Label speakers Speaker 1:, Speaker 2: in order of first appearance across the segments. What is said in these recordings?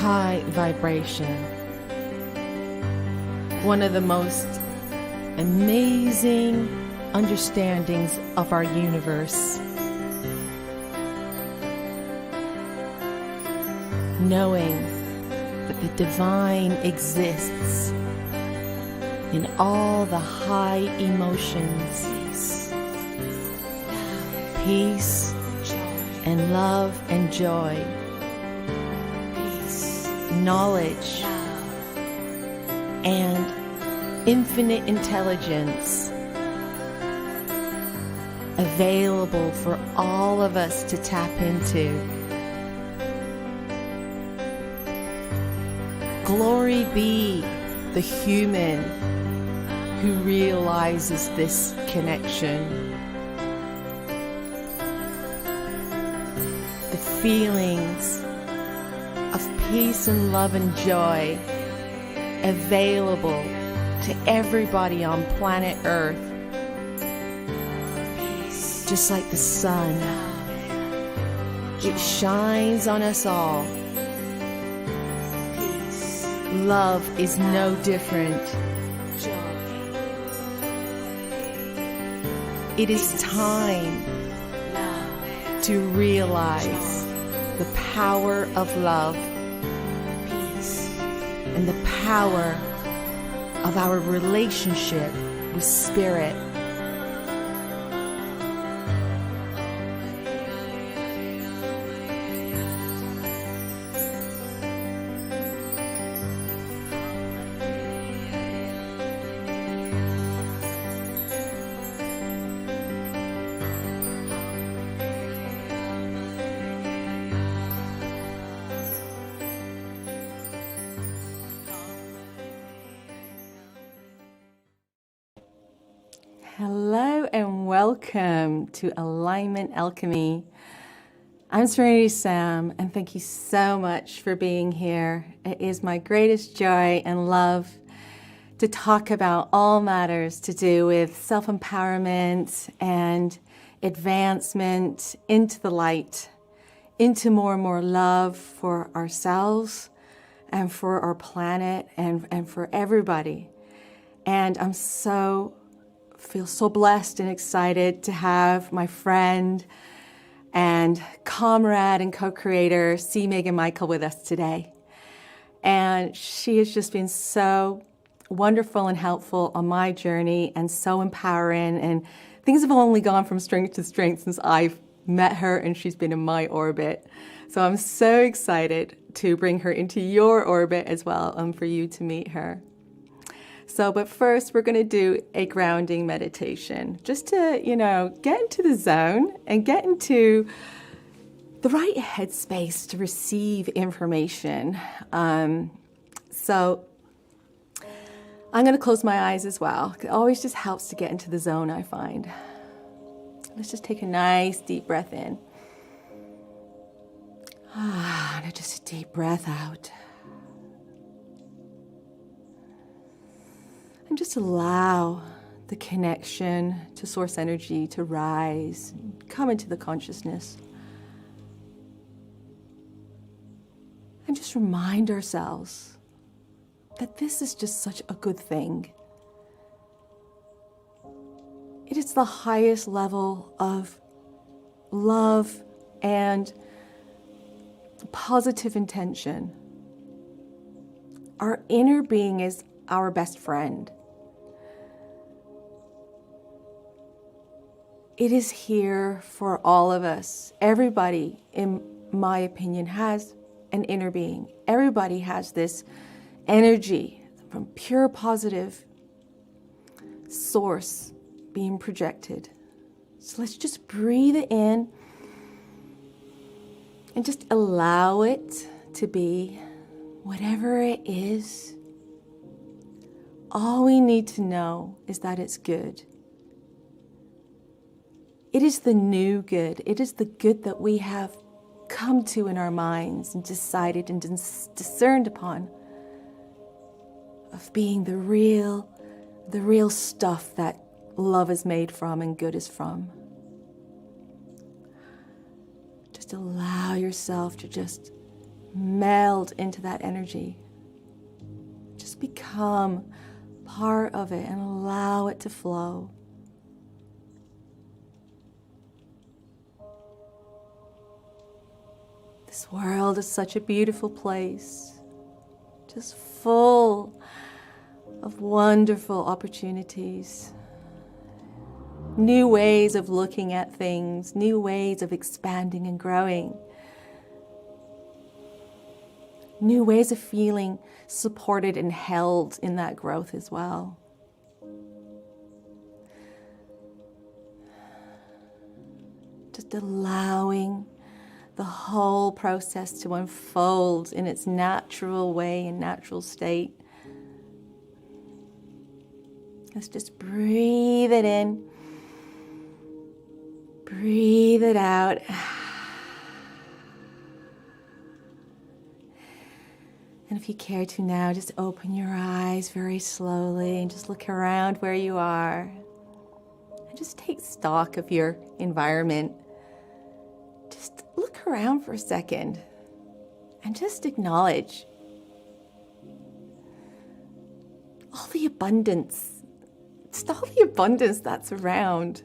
Speaker 1: high vibration. One of the most amazing understandings of our universe. Knowing that the divine exists in all the high emotions, peace and love and joy, knowledge and infinite intelligence available for all of us to tap into. Glory be the human who realizes this connection. The feelings of peace and love and joy available to everybody on planet Earth. Just like the sun, it shines on us all. Love is no different. It is time to realize the power of love and the power of our relationship with Spirit. Hello and welcome to Alignment Alchemy. I'm Serenity Sam, and thank you so much for being here. It is my greatest joy and love to talk about all matters to do with self-empowerment and advancement into the light, into more and more love for ourselves and for our planet and for everybody. And I'm feel so blessed and excited to have my friend and comrade and co-creator, Meagan Michael, with us today. And she has just been so wonderful and helpful on my journey and so empowering. And things have only gone from strength to strength since I've met her and she's been in my orbit. So I'm so excited to bring her into your orbit as well and for you to meet her. But first we're going to do a grounding meditation just to, get into the zone and get into the right headspace to receive information. So I'm going to close my eyes as well. It always just helps to get into the zone, I find. Let's just take a nice deep breath in. And just a deep breath out. And just allow the connection to source energy to rise, come into the consciousness. And just remind ourselves that this is just such a good thing. It is the highest level of love and positive intention. Our inner being is our best friend. It is here for all of us. Everybody, in my opinion, has an inner being. Everybody has this energy from pure positive source being projected. So let's just breathe it in and just allow it to be whatever it is. All we need to know is that it's good. It is the new good. It is the good that we have come to in our minds and decided and discerned upon of being the real stuff that love is made from and good is from. Just allow yourself to just meld into that energy. Just become part of it and allow it to flow. This world is such a beautiful place, just full of wonderful opportunities, new ways of looking at things, new ways of expanding and growing, new ways of feeling supported and held in that growth as well. Just allowing the whole process to unfold in its natural way and natural state. Let's just breathe it in, breathe it out. And if you care to now, just open your eyes very slowly and just look around where you are. And just take stock of your environment. Just look around for a second and just acknowledge all the abundance. Just all the abundance that's around.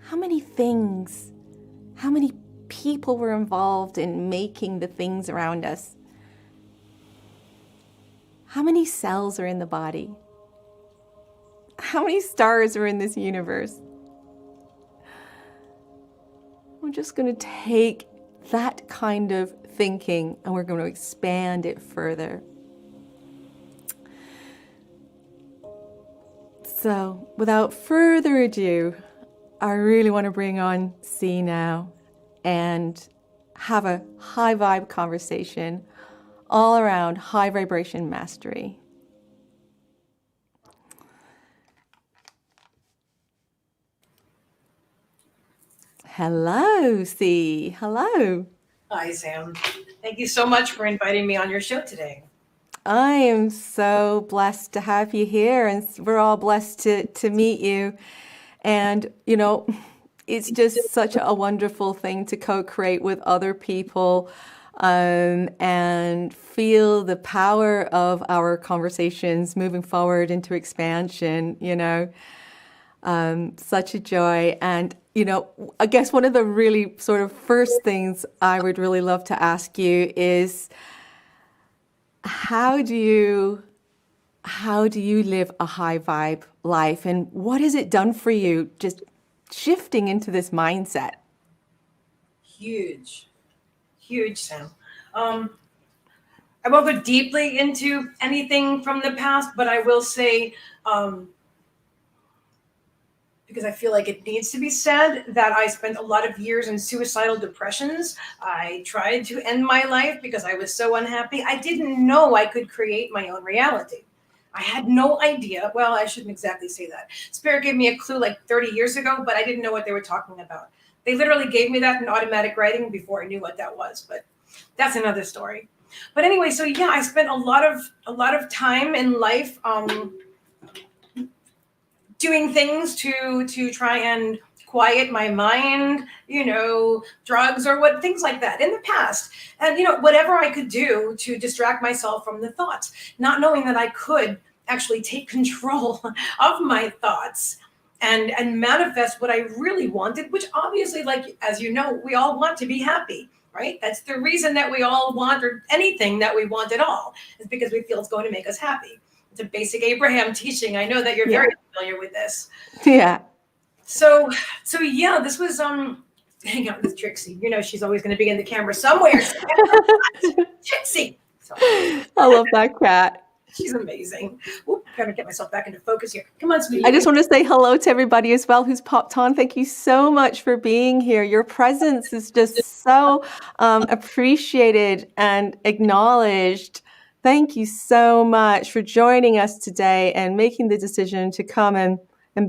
Speaker 1: How many things, how many people were involved in making the things around us? How many cells are in the body? How many stars are in this universe? We're just going to take that kind of thinking and we're going to expand it further. So, without further ado, I really want to bring on C now and have a high vibe conversation all around high vibration mastery. Hello, C. Hello.
Speaker 2: Hi, Sam. Thank you so much for inviting me on your show today.
Speaker 1: I am so blessed to have you here, and we're all blessed to meet you. And, you know, it's just such a wonderful thing to co-create with other people and feel the power of our conversations moving forward into expansion, you know. Such a joy. And, you know, I guess one of the really sort of first things I would really love to ask you is how do you live a high vibe life, and what has it done for you just shifting into this mindset?
Speaker 2: Huge, Sam. I won't go deeply into anything from the past, but I will say, because I feel like it needs to be said, that I spent a lot of years in suicidal depressions. I tried to end my life because I was so unhappy. I didn't know I could create my own reality. I had no idea. Well, I shouldn't exactly say that. Spirit gave me a clue like 30 years ago, but I didn't know what they were talking about. They literally gave me that in automatic writing before I knew what that was, but that's another story. But anyway, so yeah, I spent a lot of time in life doing things to try and quiet my mind, you know, drugs or what, things like that in the past. And, you know, whatever I could do to distract myself from the thoughts, not knowing that I could actually take control of my thoughts and manifest what I really wanted, which obviously, like, as you know, we all want to be happy, right? That's the reason that we all want, or anything that we want at all, is because we feel it's going to make us happy. It's a basic Abraham teaching. I know that you're very familiar with this.
Speaker 1: Yeah.
Speaker 2: So yeah, this was hang out with Trixie. You know, she's always going to be in the camera somewhere. Trixie. So,
Speaker 1: I love that cat.
Speaker 2: She's amazing. Oop, gotta get myself back into focus here. Come on, sweetie.
Speaker 1: I just want to say hello to everybody as well who's popped on. Thank you so much for being here. Your presence is just so appreciated and acknowledged. Thank you so much for joining us today and making the decision to come and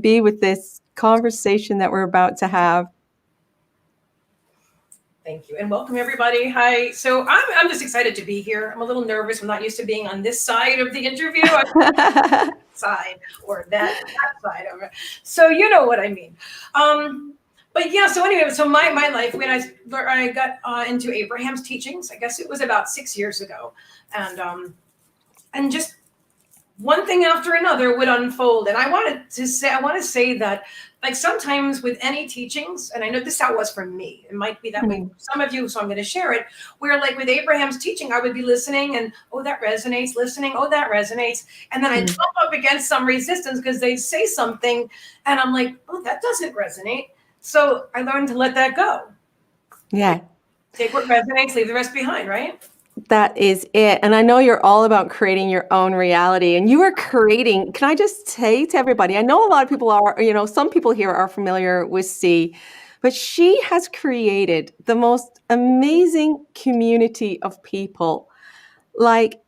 Speaker 1: be with this conversation that we're about to have.
Speaker 2: Thank you. And welcome, everybody. Hi. So I'm just excited to be here. I'm a little nervous. I'm not used to being on this side of the interview. Side or that side of it. So you know what I mean. But yeah, so anyway, so my life, when I got into Abraham's teachings, I guess it was about 6 years ago, and just one thing after another would unfold. And I want to say that, like, sometimes with any teachings, and I know this is how it was for me, it might be that way for some of you, so I'm going to share it, where, like, with Abraham's teaching, I would be listening and, oh, that resonates, listening, oh, that resonates. And then I'd bump up against some resistance because they say something, and I'm like, oh, that doesn't resonate. So I learned to let that go.
Speaker 1: Yeah.
Speaker 2: Take what resonates, leave the rest behind, right?
Speaker 1: That is it. And I know you're all about creating your own reality, and you are creating. Can I just say to everybody, I know a lot of people are, some people here are familiar with C, but she has created the most amazing community of people. Like,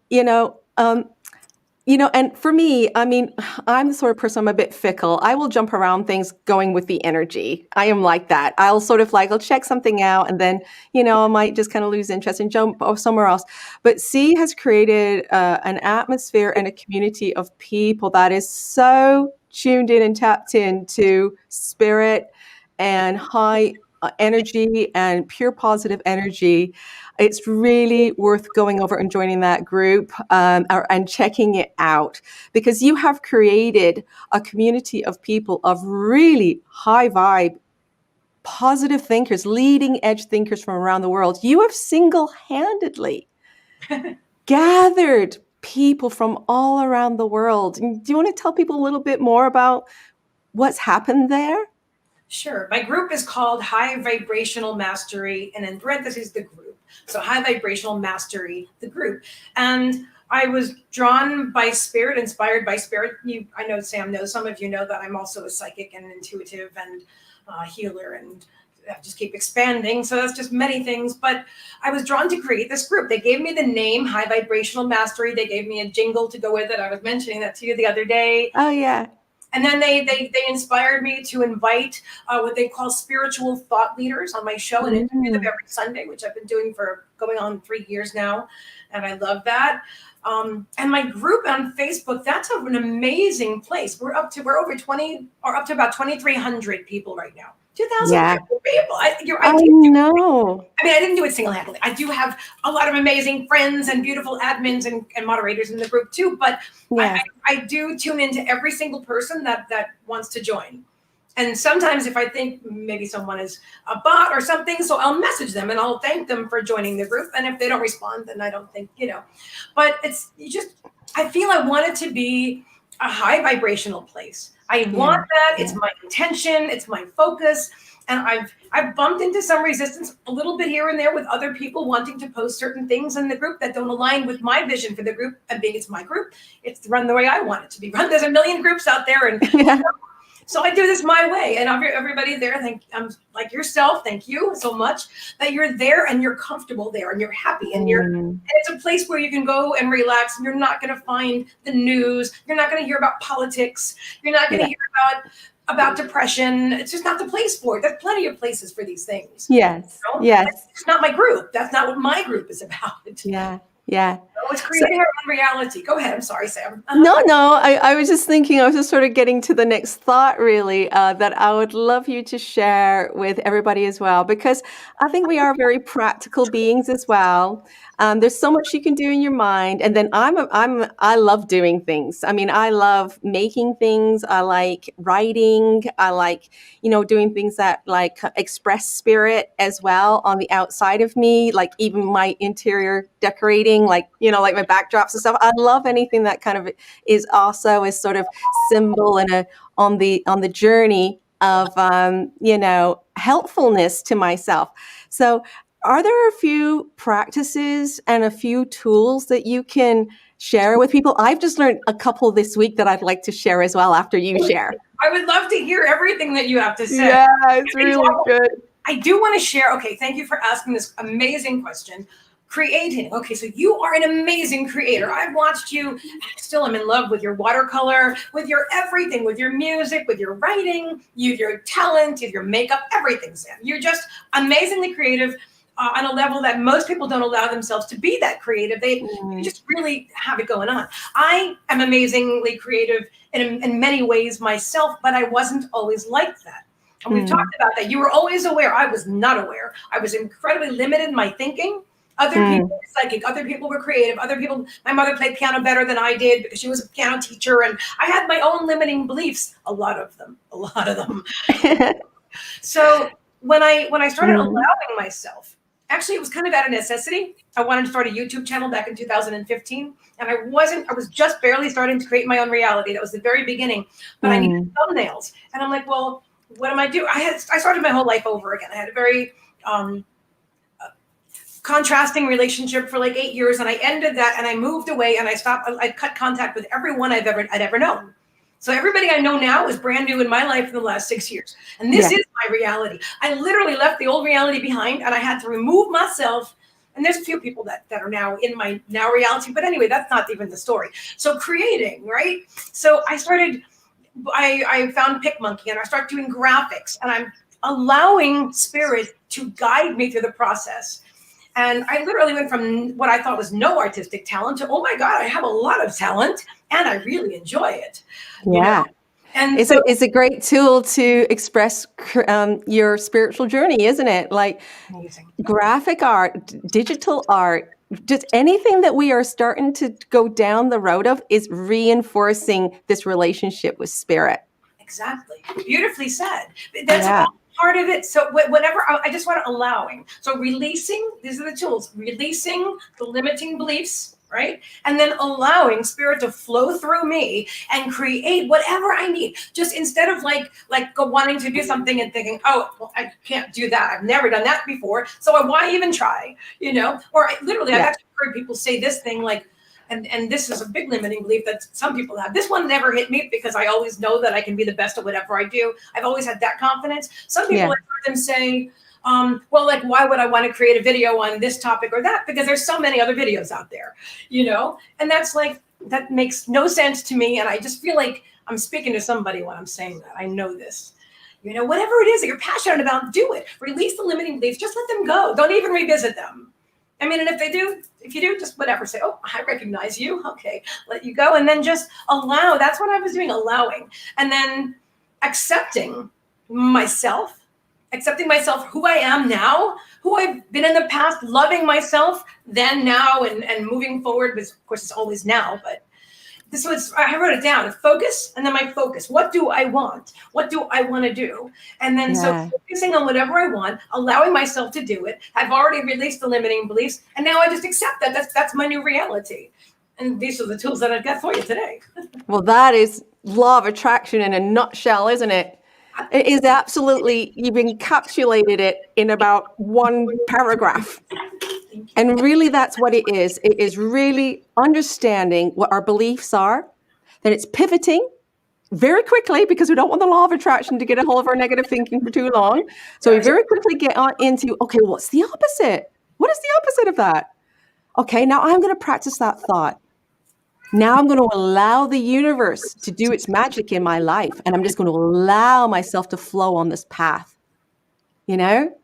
Speaker 1: and for me, I mean, I'm the sort of person, I'm a bit fickle. I will jump around things going with the energy. I am like that. I'll sort of like, I'll check something out and then, I might just kind of lose interest and jump somewhere else. But C has created an atmosphere and a community of people that is so tuned in and tapped into spirit and high energy and pure positive energy. It's really worth going over and joining that group and checking it out, because you have created a community of people of really high vibe, positive thinkers, leading edge thinkers from around the world. You have single-handedly gathered people from all around the world. Do you want to tell people a little bit more about what's happened there?
Speaker 2: Sure. My group is called High Vibrational Mastery, and in parentheses, the group. So High Vibrational Mastery, the group. And I was drawn by spirit, inspired by spirit. I know Sam knows, some of you know that I'm also a psychic and intuitive and healer, and I just keep expanding. So that's just many things. But I was drawn to create this group. They gave me the name High Vibrational Mastery. They gave me a jingle to go with it. I was mentioning that to you the other day.
Speaker 1: Oh, yeah.
Speaker 2: And then they inspired me to invite what they call spiritual thought leaders on my show and interview them every Sunday, which I've been doing for going on 3 years now. And I love that. And my group on Facebook, that's an amazing place. We're over 20, or up to about 2,300 people right now. 2,000 people. I know. I mean, I didn't do it single-handedly. I do have a lot of amazing friends and beautiful admins and moderators in the group too. But I do tune into every single person that wants to join. And sometimes if I think maybe someone is a bot or something, so I'll message them and I'll thank them for joining the group. And if they don't respond, then I don't think, But I feel I want it to be a high vibrational place. I want that. It's my intention. It's my focus. And I've bumped into some resistance a little bit here and there with other people wanting to post certain things in the group that don't align with my vision for the group. And being it's my group, it's run the way I want it to be run. There's a million groups out there, and so I do this my way. And everybody there, like yourself, thank you so much that you're there and you're comfortable there and you're happy and and it's a place where you can go and relax, and you're not going to find the news. You're not going to hear about politics. You're not going to hear about depression. It's just not the place for it. There's plenty of places for these things.
Speaker 1: Yes. Yes.
Speaker 2: It's not my group. That's not what my group is about.
Speaker 1: Yeah. Yeah.
Speaker 2: So it's creating our own reality. Go ahead. I'm sorry, Sam.
Speaker 1: No. I was just thinking, I was just sort of getting to the next thought, really, that I would love you to share with everybody as well, because I think we are very practical beings as well. There's so much you can do in your mind. And then I love doing things. I mean, I love making things. I like writing. I like, doing things that like express spirit as well on the outside of me, like even my interior decorating, like my backdrops and stuff. I love anything that kind of is also a sort of symbol and on the journey of, helpfulness to myself. So are there a few practices and a few tools that you can share with people? I've just learned a couple this week that I'd like to share as well after you share.
Speaker 2: I would love to hear everything that you have to say.
Speaker 1: Yeah, it's really good.
Speaker 2: I do want to share. Okay, thank you for asking this amazing question. Creating. Okay, so you are an amazing creator. I've watched you. Still am in love with your watercolor, with your everything, with your music, with your writing, your talent, your makeup, everything, Sam. You're just amazingly creative on a level that most people don't allow themselves to be that creative. You just really have it going on. I am amazingly creative in many ways myself, but I wasn't always like that. And we've talked about that. You were always aware. I was not aware. I was incredibly limited in my thinking. Other people were psychic. Other people were creative. Other people, my mother played piano better than I did because she was a piano teacher. And I had my own limiting beliefs, a lot of them. So when I started allowing myself, actually, it was kind of out of necessity. I wanted to start a YouTube channel back in 2015. And I was just barely starting to create my own reality. That was the very beginning. But I needed thumbnails. And I'm like, well, what am I doing? I started my whole life over again. I had a very contrasting relationship for like 8 years, and I ended that, and I moved away, and I cut contact with everyone I'd ever known. So everybody I know now is brand new in my life in the last 6 years. And this is my reality. I literally left the old reality behind, and I had to remove myself. And there's a few people that are now in my now reality. But anyway, that's not even the story. So creating, right? So I found PicMonkey, and I started doing graphics, and I'm allowing spirit to guide me through the process. And I literally went from what I thought was no artistic talent to, oh my God, I have a lot of talent and I really enjoy it.
Speaker 1: Yeah.
Speaker 2: You know? And
Speaker 1: it's a great tool to express your spiritual journey, isn't it? Like
Speaker 2: amazing.
Speaker 1: Graphic art, digital art, just anything that we are starting to go down the road of is reinforcing this relationship with spirit.
Speaker 2: Exactly. Beautifully said. That's all part of it. So whatever, I just want allowing. So releasing, these are the tools, releasing the limiting beliefs, right? And then allowing spirit to flow through me and create whatever I need. Just instead of like wanting to do something and thinking, oh, well, I can't do that. I've never done that before. So why even try, you know? Or I've actually heard people say this thing like, and this is a big limiting belief that some people have. This one never hit me because I always know that I can be the best at whatever I do. I've always had that confidence. Some people, I've heard them say, well, like, why would I want to create a video on this topic or that? Because there's so many other videos out there, you know? And that's like, that makes no sense to me. And I just feel like I'm speaking to somebody when I'm saying that. I know this. You know, whatever it is that you're passionate about, do it. Release the limiting beliefs. Just let them go. Don't even revisit them. I mean, and if you do, just whatever, say, oh, I recognize you. Okay, let you go. And then just allow. That's what I was doing, allowing. And then accepting myself, who I am now, who I've been in the past, loving myself then, now, and moving forward. Because, of course, it's always now, but this was, I wrote it down, focus, and then my focus. What do I want? What do I want to do? And then so focusing on whatever I want, allowing myself to do it. I've already released the limiting beliefs, and now I just accept that. That's my new reality. And these are the tools that I've got for you today.
Speaker 1: Well, that is law of attraction in a nutshell, isn't it? It is absolutely, you've encapsulated it in about one paragraph. And really, that's what it is. It is really understanding what our beliefs are, then it's pivoting very quickly because we don't want the law of attraction to get a hold of our negative thinking for too long. So we very quickly get on into, okay, what's the opposite? What is the opposite of that? Okay, now I'm going to practice that thought. Now I'm going to allow the universe to do its magic in my life. And I'm just going to allow myself to flow on this path. You know?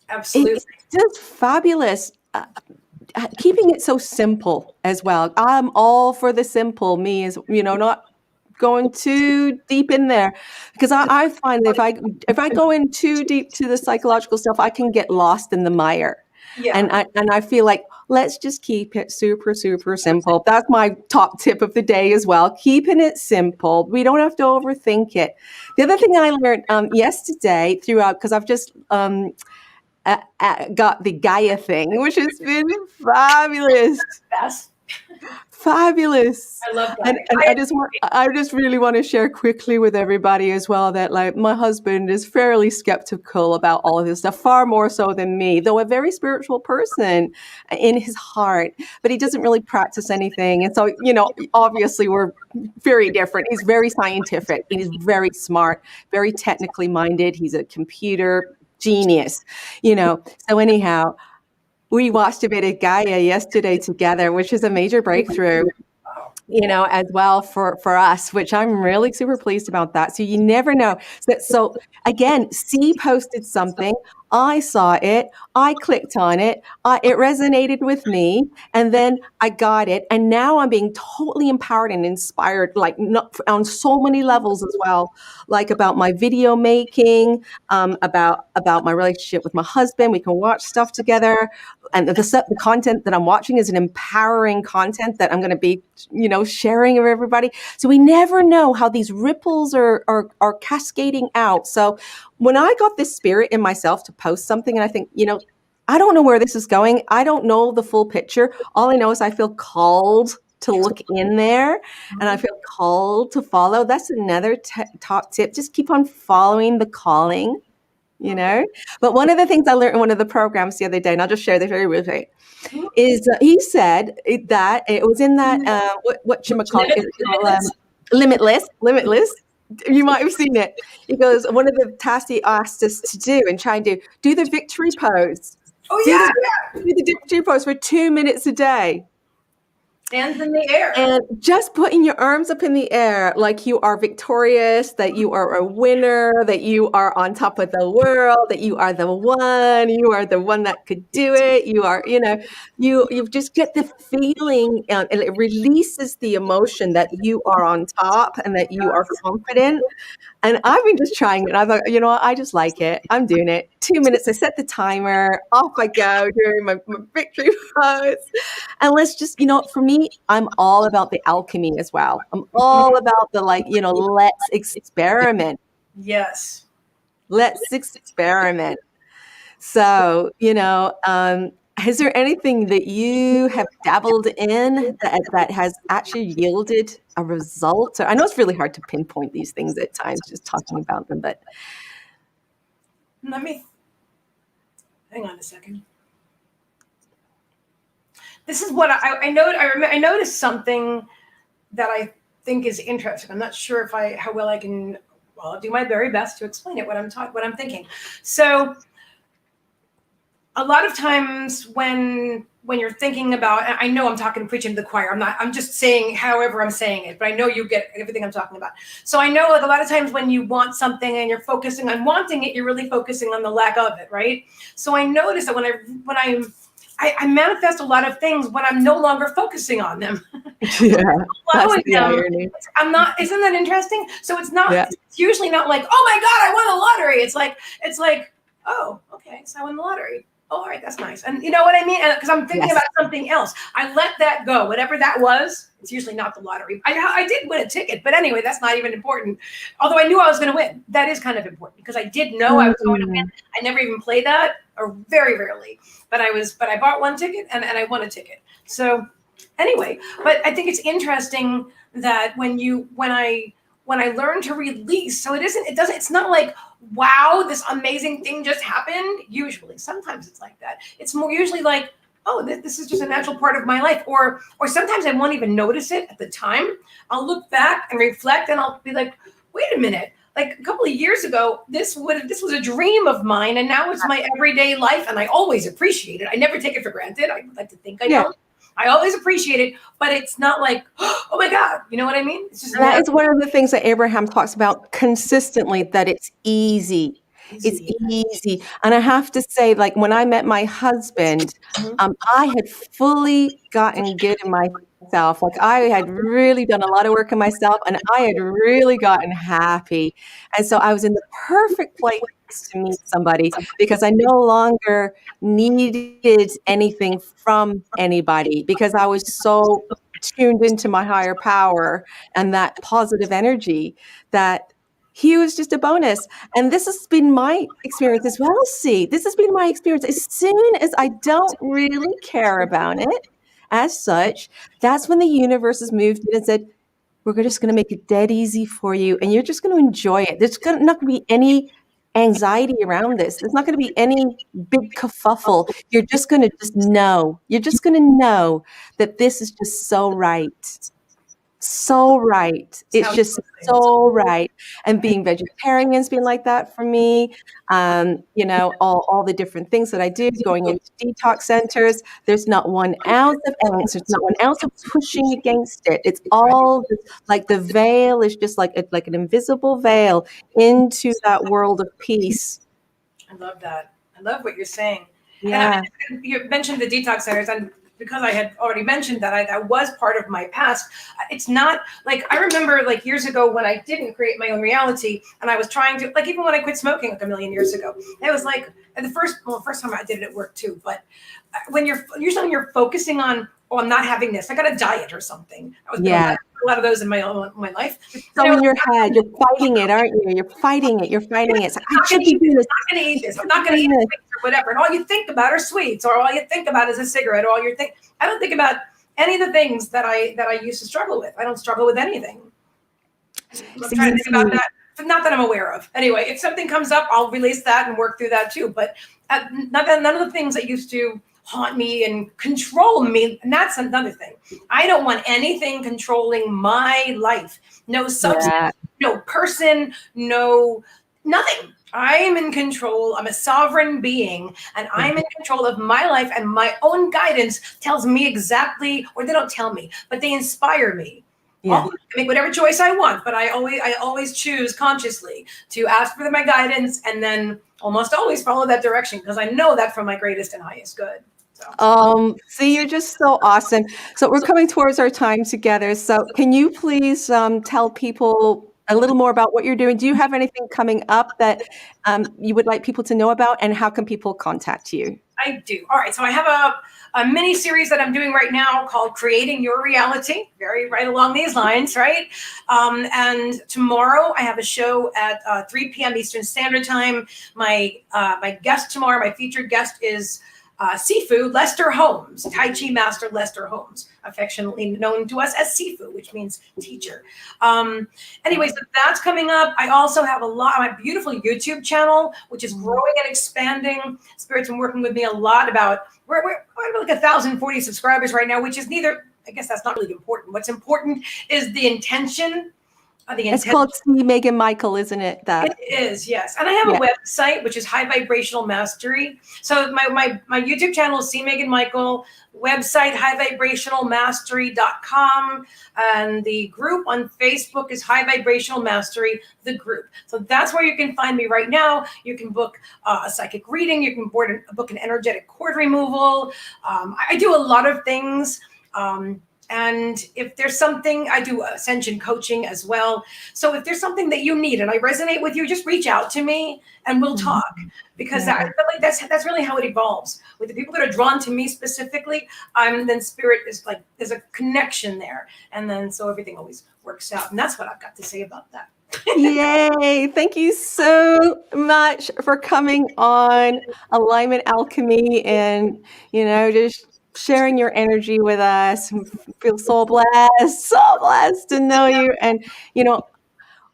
Speaker 2: Absolutely.
Speaker 1: It's just fabulous. Keeping it so simple as well. I'm all for the simple. Me is, you know, not going too deep in there, because I find that if I go in too deep to the psychological stuff, I can get lost in the mire.
Speaker 2: Yeah.
Speaker 1: And I feel like let's just keep it super, super simple. That's my top tip of the day as well. Keeping it simple. We don't have to overthink it. The other thing I learned yesterday throughout, because I've just got the Gaia thing, which has been fabulous.
Speaker 2: Best.
Speaker 1: Fabulous.
Speaker 2: I love that.
Speaker 1: And I just really want to share quickly with everybody as well that, like, my husband is fairly skeptical about all of this stuff, far more so than me, though a very spiritual person in his heart, but he doesn't really practice anything. And so, you know, obviously we're very different. He's very scientific. He's very smart, very technically minded. He's a computer genius, you know. So anyhow, we watched a bit of Gaia yesterday together, which is a major breakthrough, you know, as well for us, which I'm really super pleased about that. So you never know. So again, C posted something. I saw it. I clicked on it. It resonated with me. And then I got it. And now I'm being totally empowered and inspired, like on so many levels as well, like about my video making, about my relationship with my husband. We can watch stuff together. And the content that I'm watching is an empowering content that I'm going to be, sharing with everybody. So we never know how these ripples are cascading out. So when I got this spirit in myself to post something, and I think, I don't know where this is going. I don't know the full picture. All I know is I feel called to look in there, and I feel called to follow. That's another top tip. Just keep on following the calling. But one of the things I learned in one of the programs the other day, and I'll just share this very briefly, is he said that it was in that Limitless. You might have seen it. He goes, one of the tasks he asked us to do and try and do the victory pose.
Speaker 2: Oh yeah,
Speaker 1: do the victory pose for 2 minutes a day.
Speaker 2: Hands in the air.
Speaker 1: And just putting your arms up in the air like you are victorious, that you are a winner, that you are on top of the world, that you are the one that could do it. You are, you just get the feeling, and it releases the emotion that you are on top and that you are confident. And I've been just trying it. I thought, I just like it. I'm doing it. 2 minutes. I set the timer. Off I go doing my victory pose. And let's just, for me, I'm all about the alchemy as well. I'm all about the let's experiment.
Speaker 2: Yes.
Speaker 1: Let's experiment. So, is there anything that you have dabbled in that has actually yielded a result? I know it's really hard to pinpoint these things at times, just talking about them, but
Speaker 2: let me hang on a second. This is what I noticed something that I think is interesting. I'm not sure how well I can. Well, I'll do my very best to explain it. What I'm thinking. So, a lot of times when you're thinking about, I know I'm preaching to the choir. I'm just saying however I'm saying it, but I know you get everything I'm talking about. So I know, like, a lot of times when you want something and you're focusing on wanting it, you're really focusing on the lack of it, right? So I notice that when I manifest a lot of things when I'm no longer focusing on them.
Speaker 1: Yeah, that's the irony.
Speaker 2: I'm not. Isn't that interesting? So it's not. Yeah. It's usually not like, oh my God, I won the lottery. It's like, oh, okay, so I won the lottery. Oh, all right, that's nice. And you know what I mean? Because I'm thinking about something else. I let that go. Whatever that was, it's usually not the lottery. I did win a ticket, but anyway, that's not even important. Although I knew I was going to win. That is kind of important because I did know I was going to win. I never even played that, or very rarely. But I bought one ticket and I won a ticket. So anyway, but I think it's interesting that when I learn to release, so it's not like, wow, this amazing thing just happened. Usually, sometimes it's like that. It's more usually like, oh, this is just a natural part of my life. Or sometimes I won't even notice it at the time. I'll look back and reflect and I'll be like, wait a minute. Like a couple of years ago, this was a dream of mine, and now it's my everyday life, and I always appreciate it. I never take it for granted. I like to think I don't. I always appreciate it, but it's not like, oh my God, you know what I mean? It's just
Speaker 1: that is one of the things that Abraham talks about consistently, that it's easy. It's easy. And I have to say, like, when I met my husband, I had fully gotten good in myself. Like, I had really done a lot of work in myself, and I had really gotten happy. And so I was in the perfect place to meet somebody because I no longer needed anything from anybody because I was so tuned into my higher power and that positive energy that he was just a bonus. And this has been my experience as well. See, this has been my experience. As soon as I don't really care about it as such, that's when the universe has moved in and said, we're just going to make it dead easy for you. And you're just going to enjoy it. There's not going to be any anxiety around this. There's not going to be any big kerfuffle. You're just going to know. You're just going to know that this is just so right. So right. It's just so right. And being vegetarian has been like that for me. All the different things that I do, going into detox centers. There's not 1 ounce of angst. There's not 1 ounce of pushing against it. It's all like the veil is just like an invisible veil into that world of peace.
Speaker 2: I love that. I love what you're saying.
Speaker 1: Yeah.
Speaker 2: And you mentioned the detox centers, and because I had already mentioned that that was part of my past, it's not like I remember like years ago when I didn't create my own reality and I was trying to, like, even when I quit smoking like a million years ago, it was like the first time I did it at work too. But when you're focusing on not having this, I got a diet or something. I was
Speaker 1: Yeah.
Speaker 2: a lot of those in my life.
Speaker 1: So in your head, you're fighting it, aren't you? You're fighting it. You're fighting it. It's like, I should be doing this.
Speaker 2: I'm not going to eat this. I'm not going to eat sweets or whatever. And all you think about are sweets, or all you think about is a cigarette, or I don't think about any of the things that I used to struggle with. I don't struggle with anything. I'm trying to think about that. Not that I'm aware of. Anyway, if something comes up, I'll release that and work through that too. But none of the things that used to haunt me and control me, and that's another thing. I don't want anything controlling my life. No substance, no person, no nothing. I am in control. I'm a sovereign being, and I'm in control of my life, and my own guidance tells me exactly, or they don't tell me, but they inspire me.
Speaker 1: Yeah.
Speaker 2: I make whatever choice I want, but I always choose consciously to ask for my guidance, and then almost always follow that direction because I know that from my greatest and highest good.
Speaker 1: See, you're just so awesome. So we're coming towards our time together. So can you please tell people a little more about what you're doing? Do you have anything coming up that you would like people to know about, and how can people contact you?
Speaker 2: I do. All right. So I have a mini series that I'm doing right now called Creating Your Reality, very right along these lines, right? And tomorrow I have a show at 3 p.m. Eastern Standard Time. My guest tomorrow, my featured guest is Sifu Lester Holmes, Tai Chi master Lester Holmes, affectionately known to us as Sifu, which means teacher. Anyways, that's coming up. I also have my beautiful YouTube channel, which is growing and expanding. Spirit's been working with me a lot about, we're like 1,040 subscribers right now, which is neither, I guess that's not really important. What's important is the intention.
Speaker 1: It's called Meagan Michael, isn't it?
Speaker 2: It is, yes. And I have a website, which is High Vibrational Mastery. So my YouTube channel is Meagan Michael, website highvibrationalmastery.com, and the group on Facebook is High Vibrational Mastery, the group. So that's where you can find me right now. You can book a psychic reading. You can book an energetic cord removal. I do a lot of things. And if there's something, I do ascension coaching as well. So if there's something that you need and I resonate with you, just reach out to me and we'll talk, because I feel like that's really how it evolves. With the people that are drawn to me specifically, then spirit is like, there's a connection there. And then so everything always works out. And that's what I've got to say about that.
Speaker 1: Yay. Thank you so much for coming on Alignment Alchemy and, just sharing your energy with us. Feel so blessed to know you. And,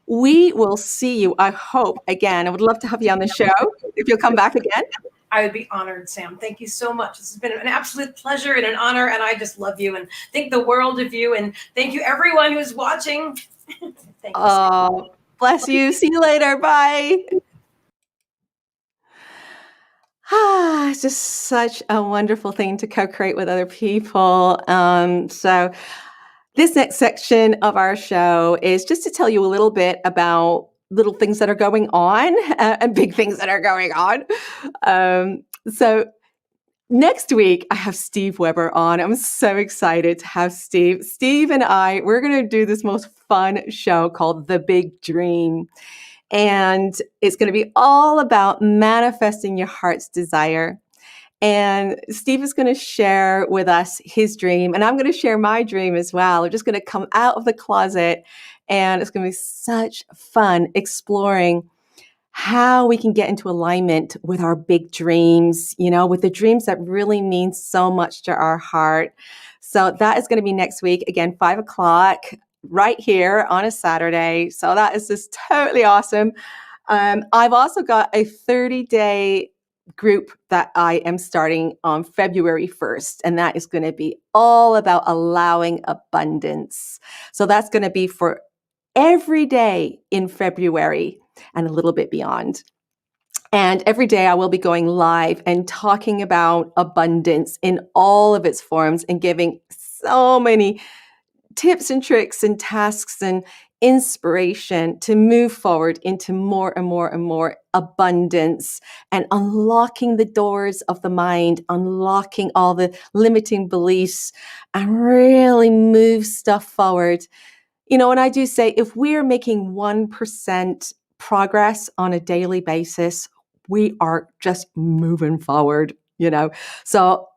Speaker 1: we will see you, I hope, again. I would love to have you on the show if you'll come back again.
Speaker 2: I would be honored, Sam. Thank you so much. This has been an absolute pleasure and an honor, and I just love you and think the world of you. And thank you, everyone who's watching. Thank you.
Speaker 1: Oh, bless you. See you later. Bye. It's just such a wonderful thing to co-create with other people. So this next section of our show is just to tell you a little bit about little things that are going on and big things that are going on. So next week, I have Steve Weber on. I'm so excited to have Steve. Steve and we're going to do this most fun show called The Big Dream. And it's going to be all about manifesting your heart's desire. And Steve is going to share with us his dream, and I'm going to share my dream as well. We're just going to come out of the closet, and it's going to be such fun exploring how we can get into alignment with our big dreams, with the dreams that really mean so much to our heart. So that is going to be next week, again, 5:00. Right here on a Saturday. So that is just totally awesome. I've also got a 30-day group that I am starting on February 1st, and that is going to be all about allowing abundance. So that's going to be for every day in February and a little bit beyond. And every day I will be going live and talking about abundance in all of its forms and giving so many tips and tricks and tasks and inspiration to move forward into more and more and more abundance and unlocking the doors of the mind, unlocking all the limiting beliefs, and really move stuff forward. You know, and I do say if we're making 1% progress on a daily basis, we are just moving forward, you know. So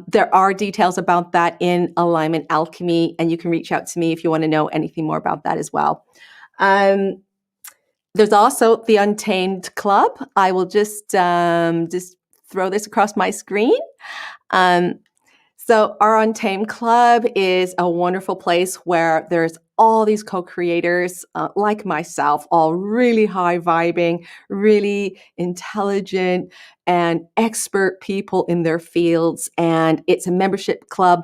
Speaker 1: there are details about that in Alignment Alchemy, and you can reach out to me if you want to know anything more about that as well. There's also the Untamed Club. I will just throw this across my screen. So our Untamed Club is a wonderful place where there's all these co-creators like myself, all really high vibing, really intelligent and expert people in their fields. And it's a membership club,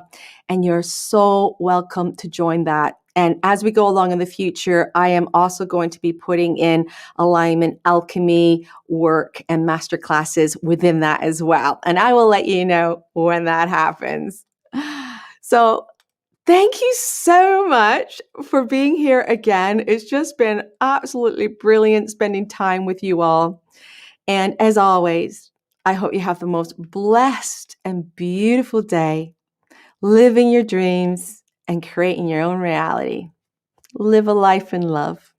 Speaker 1: and you're so welcome to join that. And as we go along in the future, I am also going to be putting in alignment alchemy work and masterclasses within that as well. And I will let you know when that happens. So thank you so much for being here again. It's just been absolutely brilliant spending time with you all. And as always, I hope you have the most blessed and beautiful day, living your dreams and creating your own reality. Live a life in love.